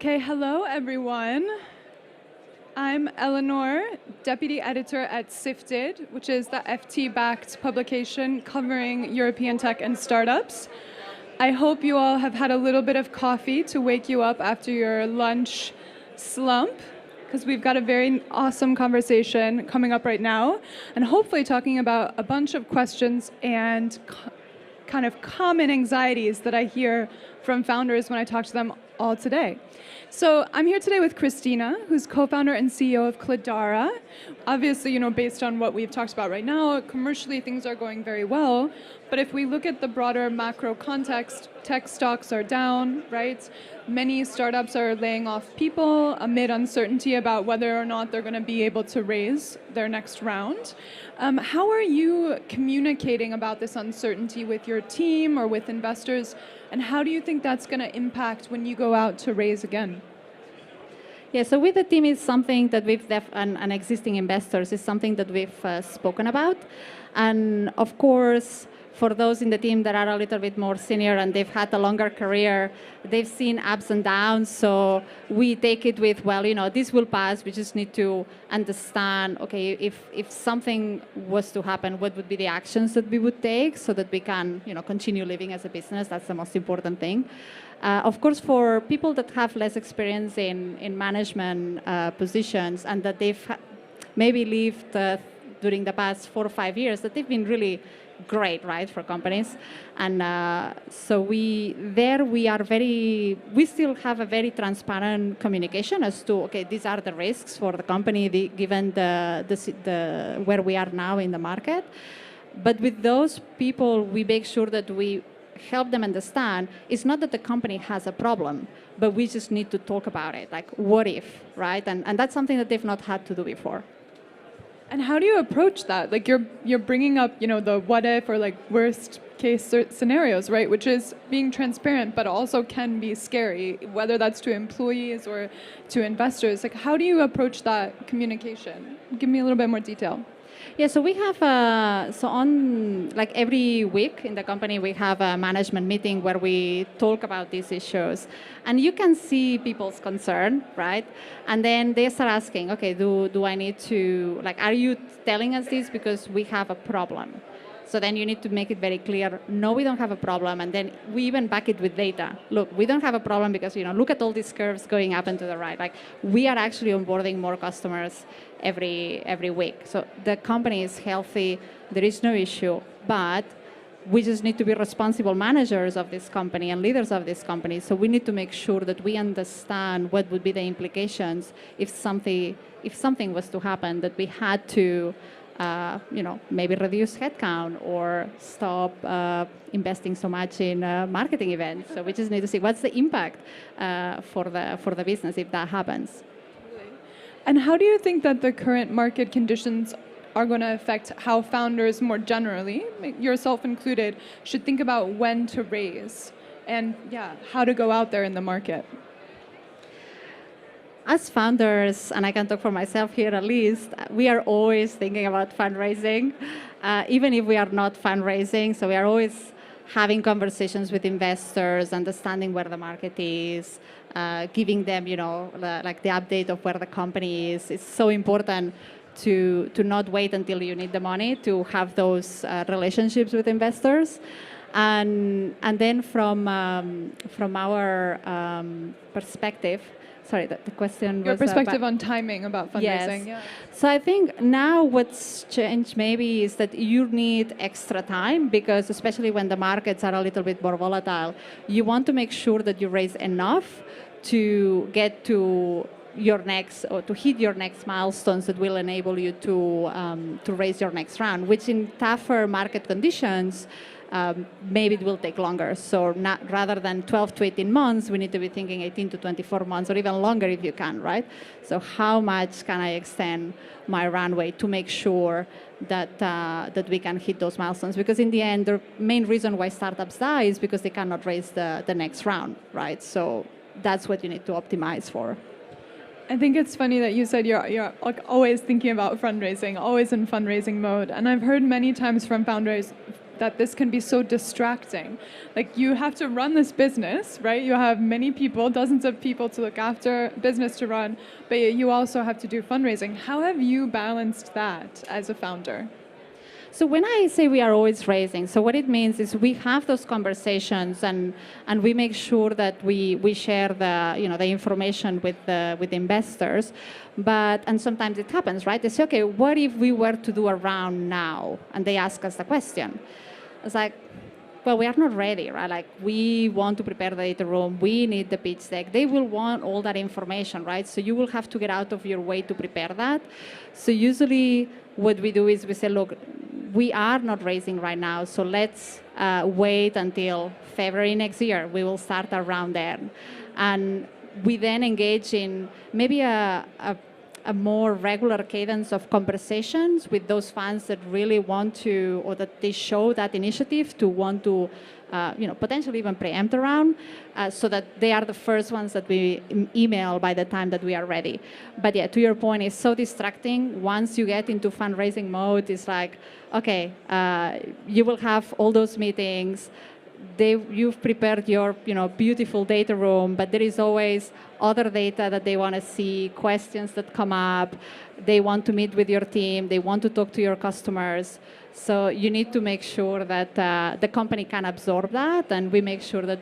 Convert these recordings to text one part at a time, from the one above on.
Okay, hello everyone. I'm Eleanor, Deputy Editor at Sifted, which is the FT-backed publication covering European tech and startups. I hope you all have had a little bit of coffee to wake you up after your lunch slump, because we've got a very awesome conversation coming up right now, and hopefully talking about a bunch of questions and kind of common anxieties that I hear from founders when I talk to them all today. So I'm here today with Cristina, who's co-founder and CEO of Cledara. Obviously, based on what we've talked about right now, commercially things are going very well. But if we look at the broader macro context, tech stocks are down, right? Many startups are laying off people amid uncertainty about whether or not they're going to be able to raise their next round. How are you communicating about this uncertainty with your team or with investors? And how do you think that's going to impact when you go out to raise again? Yeah, so with the team is something that and existing investors is something that we've spoken about. And of course, for those in the team that are a little bit more senior and they've had a longer career, they've seen ups and downs. So we take it with, well, this will pass. We just need to understand, okay, if something was to happen, what would be the actions that we would take so that we can, continue living as a business. That's the most important thing. Of course, for people that have less experience in management positions and that they've maybe lived during the past 4 or 5 years, that they've been really great, right, for companies. And so we still have a very transparent communication as to, okay, these are the risks for the company given the where we are now in the market. But with those people, we make sure that we help them understand it's not that the company has a problem, but we just need to talk about it, like what if, right? And that's something that they've not had to do before. And how do you approach that? Like you're bringing up, the what if or like worst case scenarios, right? Which is being transparent, but also can be scary, whether that's to employees or to investors. Like how do you approach that communication? Give me a little bit more detail. Yeah, so we have, every week in the company, we have a management meeting where we talk about these issues. And you can see people's concern, right? And then they start asking, okay, do I need to, are you telling us this because we have a problem? So then you need to make it very clear, no, we don't have a problem. And then we even back it with data. Look, we don't have a problem because, look at all these curves going up and to the right. Like we are actually onboarding more customers every week. So the company is healthy. There is no issue. But we just need to be responsible managers of this company and leaders of this company. So we need to make sure that we understand what would be the implications if something was to happen, that we had to maybe reduce headcount or stop investing so much in marketing events. So we just need to see what's the impact for the business if that happens. And how do you think that the current market conditions are going to affect how founders more generally, yourself included, should think about when to raise and how to go out there in the market? As founders, and I can talk for myself here at least, we are always thinking about fundraising, even if we are not fundraising. So we are always having conversations with investors, understanding where the market is, giving them, the update of where the company is. It's so important to not wait until you need the money to have those relationships with investors. And then from our perspective, sorry, the question was... Your perspective on timing about fundraising. Yes. Yeah. So I think now what's changed maybe is that you need extra time because especially when the markets are a little bit more volatile, you want to make sure that you raise enough to get to your next or to hit your next milestones that will enable you to raise your next round, which in tougher market conditions, maybe it will take longer. So rather than 12 to 18 months, we need to be thinking 18 to 24 months or even longer if you can, right? So how much can I extend my runway to make sure that we can hit those milestones? Because in the end, the main reason why startups die is because they cannot raise the next round, right? So that's what you need to optimize for. I think it's funny that you said you're like always thinking about fundraising, always in fundraising mode. And I've heard many times from that this can be so distracting. Like, you have to run this business, right? You have many people, dozens of people to look after, business to run, but you also have to do fundraising. How have you balanced that as a founder? So when I say we are always raising, so what it means is we have those conversations and we make sure that we share the information with the investors, and sometimes it happens, right? They say, okay, what if we were to do a round now? And they ask us the question. It's like, well, we are not ready, right? Like, we want to prepare the data room. We need the pitch deck. They will want all that information, right? So you will have to get out of your way to prepare that. So usually what we do is we say, look, we are not raising right now, so let's wait until February next year. We will start around then. And we then engage in maybe a more regular cadence of conversations with those funds that really want to, or that they show that initiative to want to, potentially even preempt a round, so that they are the first ones that we email by the time that we are ready. But yeah, to your point, it's so distracting. Once you get into fundraising mode, it's like, okay, you will have all those meetings. You've prepared your beautiful data room, but there is always other data that they want to see, questions that come up. They want to meet with your team. They want to talk to your customers. So you need to make sure that the company can absorb that, and we make sure that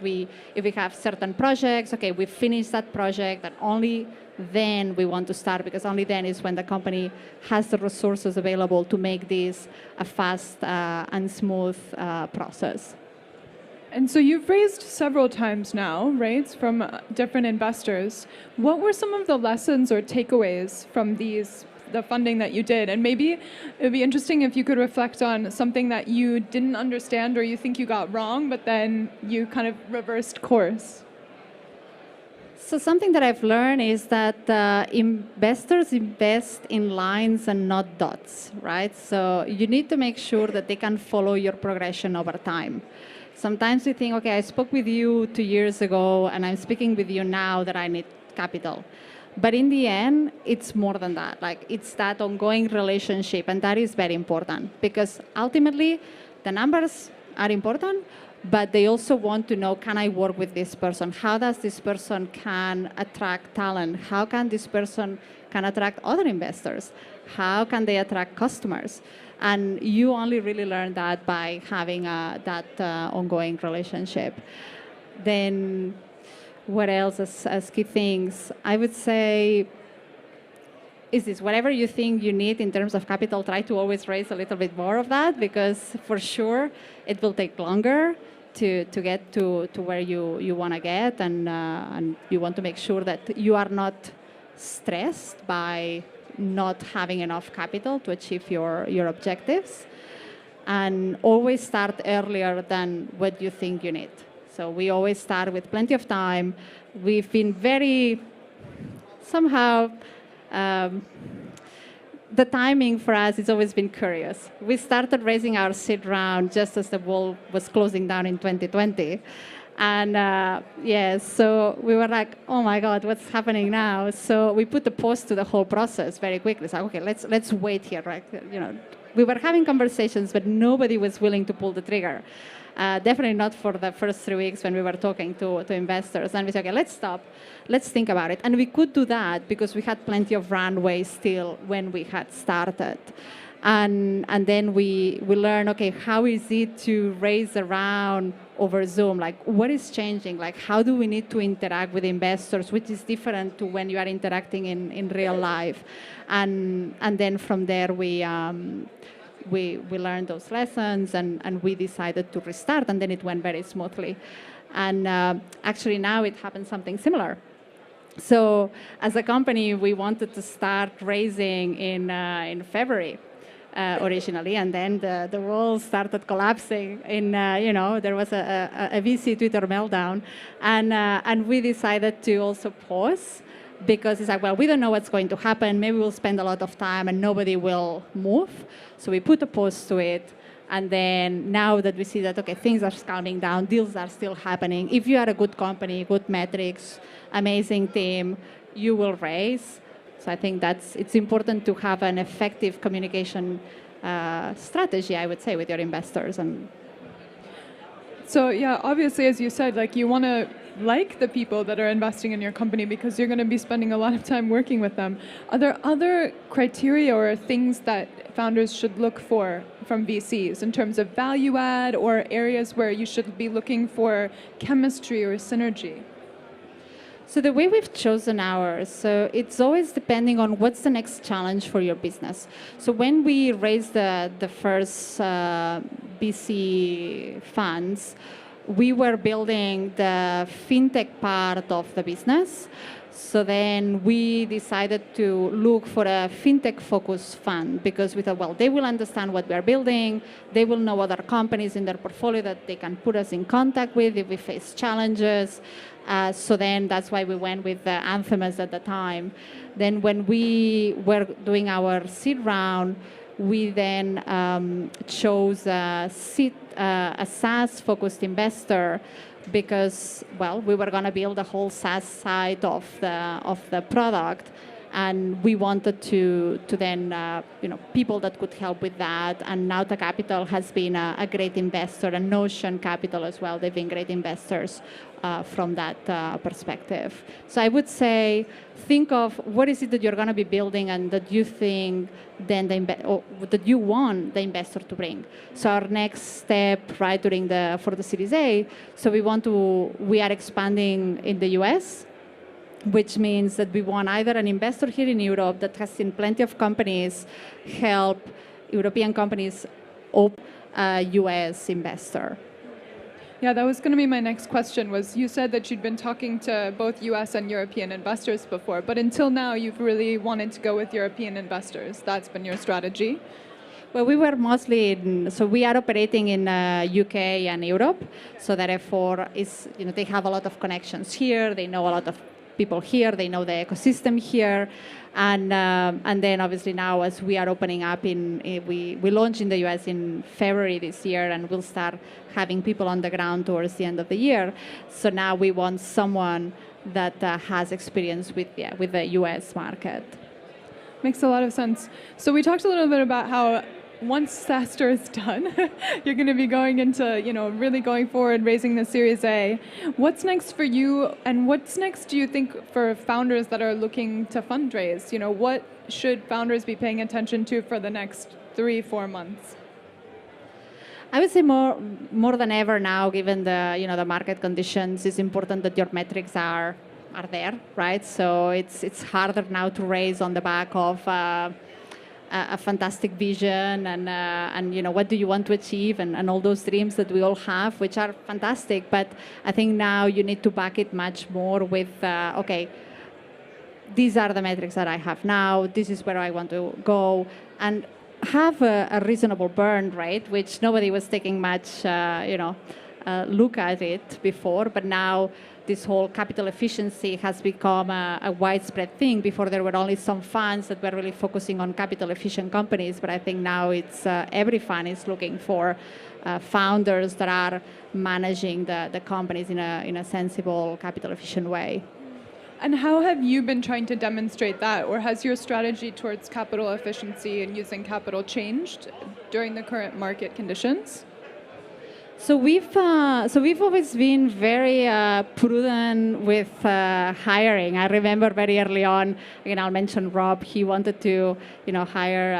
if we have certain projects, okay, we finish that project, and only then we want to start, because only then is when the company has the resources available to make this a fast and smooth process. And so you've raised several times now, right, from different investors. What were some of the lessons or takeaways from the funding that you did? And maybe it would be interesting if you could reflect on something that you didn't understand or you think you got wrong, but then you kind of reversed course. So something that I've learned is that investors invest in lines and not dots, right? So you need to make sure that they can follow your progression over time. Sometimes we think, okay, I spoke with you 2 years ago, and I'm speaking with you now that I need capital. But in the end, it's more than that. Like, it's that ongoing relationship, and that is very important, because ultimately the numbers are important, but they also want to know, can I work with this person? How does this person can attract talent? How can this person can attract other investors? How can they attract customers? And you only really learn that by having that ongoing relationship. Then what else as key things? I would say is this, whatever you think you need in terms of capital, try to always raise a little bit more of that, because for sure it will take longer to get to where you want to get, and you want to make sure that you are not stressed by not having enough capital to achieve your objectives, and always start earlier than what you think you need. So we always start with plenty of time. We've been very, somehow, the timing for us has always been curious. We started raising our seed round just as the world was closing down in 2020. And so we were like, oh my God, what's happening now? So we put a pause to the whole process very quickly. It's like, okay, let's wait here, right? We were having conversations, but nobody was willing to pull the trigger. Definitely not for the first 3 weeks when we were talking to investors. And we said, okay, let's stop. Let's think about it. And we could do that because we had plenty of runway still when we had started. And then we learned, okay, how is it to raise a round over Zoom? Like, what is changing? Like, how do we need to interact with investors, which is different to when you are interacting in real life? And then from there, we learned those lessons, and we decided to restart, and then it went very smoothly. And actually now it happened something similar. So as a company, we wanted to start raising in February. Originally, and then the world started collapsing. There was a VC Twitter meltdown, and we decided to also pause, because it's like, well, we don't know what's going to happen. Maybe we'll spend a lot of time and nobody will move. So we put a pause to it, and then now that we see that, okay, things are calming down, deals are still happening. If you are a good company, good metrics, amazing team, you will raise. So I think it's important to have an effective communication strategy, I would say, with your investors. And So yeah, obviously, as you said, like you want to like the people that are investing in your company because you're going to be spending a lot of time working with them. Are there other criteria or things that founders should look for from VCs in terms of value add or areas where you should be looking for chemistry or synergy? So the way we've chosen ours, so it's always depending on what's the next challenge for your business. So when we raised the first VC funds, we were building the fintech part of the business. So then we decided to look for a fintech-focused fund because we thought, well, they will understand what we are building. They will know other companies in their portfolio that they can put us in contact with if we face challenges. So then that's why we went with the Anthemus at the time. Then when we were doing our seed round, we then chose a SaaS-focused investor because, well, we were going to build a whole SaaS side of the product, and we wanted to then people that could help with that. And Nauta Capital has been a great investor, and Notion Capital as well. They've been great investors from that perspective. So I would say, think of what is it that you're going to be building and that you think then that you want the investor to bring. So our next step, right, for the Series A, so we are expanding in the US, which means that we want either an investor here in Europe that has seen plenty of companies help European companies open a US investor. Yeah, that was going to be my next question. Was you said that you'd been talking to both US and European investors before, but until now you've really wanted to go with European investors. That's been your strategy? Well, we were so we are operating in UK and Europe, so therefore they have a lot of connections here, they know a lot of people here, they know the ecosystem here, and then obviously now as we are opening up we launched in the US in February this year, and we'll start having people on the ground towards the end of the year. So now we want someone that has experience with the US market. Makes a lot of sense. So we talked a little bit about how once SaaStr is done, you're going to be going into, really going forward, raising the Series A. What's next for you, and what's next, do you think, for founders that are looking to fundraise? What should founders be paying attention to for the next 3-4 months? I would say more than ever now, given the market conditions, it's important that your metrics are there, right? So it's harder now to raise on the back of a fantastic vision and what do you want to achieve and all those dreams that we all have, which are fantastic. But I think now you need to back it much more with, okay, these are the metrics that I have now, this is where I want to go, and have a reasonable burn rate, which nobody was taking much look at it before, but now this whole capital efficiency has become a widespread thing. Before there were only some funds that were really focusing on capital efficient companies, but I think now it's every fund is looking for founders that are managing the companies in a sensible, capital efficient way. And how have you been trying to demonstrate that, or has your strategy towards capital efficiency and using capital changed during the current market conditions? So we've always been very prudent with hiring. I remember very early on, again, I'll mention Rob. He wanted to hire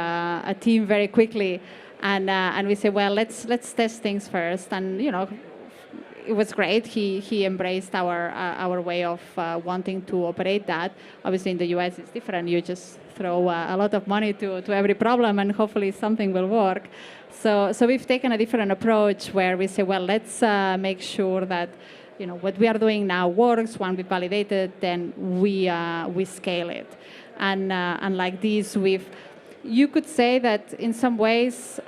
a team very quickly, and we said, well, let's test things first, and it was great. He embraced our way of wanting to operate that. Obviously, in the US, it's different. You just throw a lot of money to every problem, and hopefully something will work. So we've taken a different approach where we say, well, let's make sure that what we are doing now works. When we validate it, then we scale it. And like this, you could say that in some ways.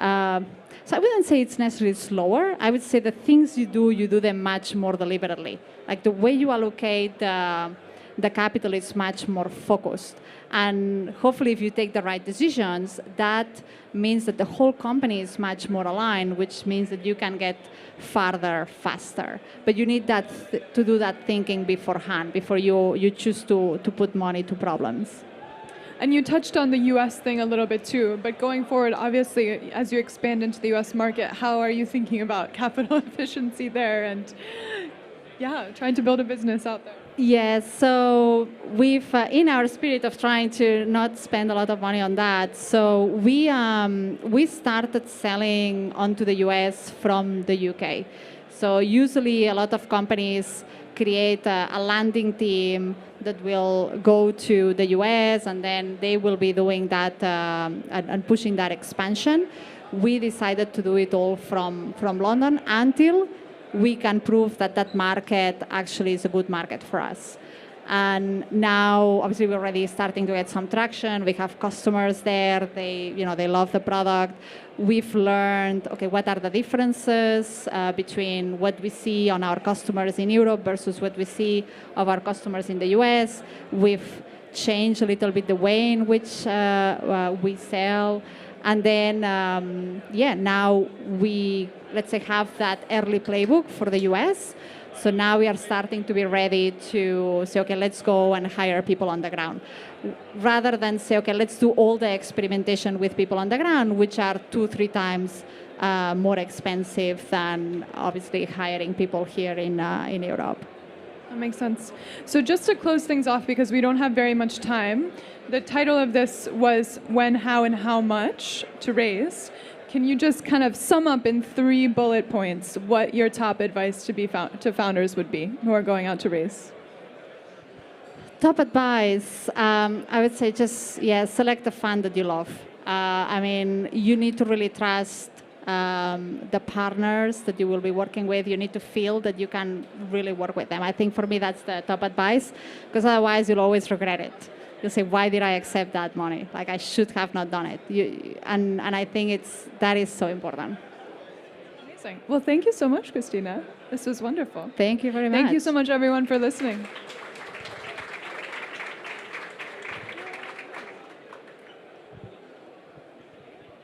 So I wouldn't say it's necessarily slower. I would say the things you do them much more deliberately. Like the way you allocate the capital is much more focused. And hopefully if you take the right decisions, that means that the whole company is much more aligned, which means that you can get farther faster. But you need that to do that thinking beforehand, before you choose to put money to problems. And you touched on the US thing a little bit too, but going forward, obviously, as you expand into the US market, how are you thinking about capital efficiency there and, yeah, trying to build a business out there? Yes, so we've, in our spirit of trying to not spend a lot of money on that, so we started selling onto the US from the UK. So usually a lot of companies create a landing team that will go to the US, and then they will be doing that and pushing that expansion. We decided to do it all from London until we can prove that that market actually is a good market for us. And now, obviously, we're already starting to get some traction. We have customers there. They love the product. We've learned, okay, what are the differences between what we see on our customers in Europe versus what we see of our customers in the US. We've changed a little bit the way in which we sell. And then, now we, let's say, have that early playbook for the US. So now we are starting to be ready to say, okay, let's go and hire people on the ground. Rather than say, okay, let's do all the experimentation with people on the ground, which are 2-3 times more expensive than obviously hiring people here in Europe. That makes sense. So just to close things off, because we don't have very much time, the title of this was When, How, and How Much to Raise. Can you just kind of sum up in 3 bullet points what your top advice to founders would be who are going out to raise? Top advice, I would say just, select a fund that you love. You need to really trust the partners that you will be working with. You need to feel that you can really work with them. I think for me that's the top advice, because otherwise you'll always regret it. You'll say, why did I accept that money? Like, I should have not done it. And I think that is so important. Amazing. Well, thank you so much, Cristina. This was wonderful. Thank you very much. Thank you so much, everyone, for listening.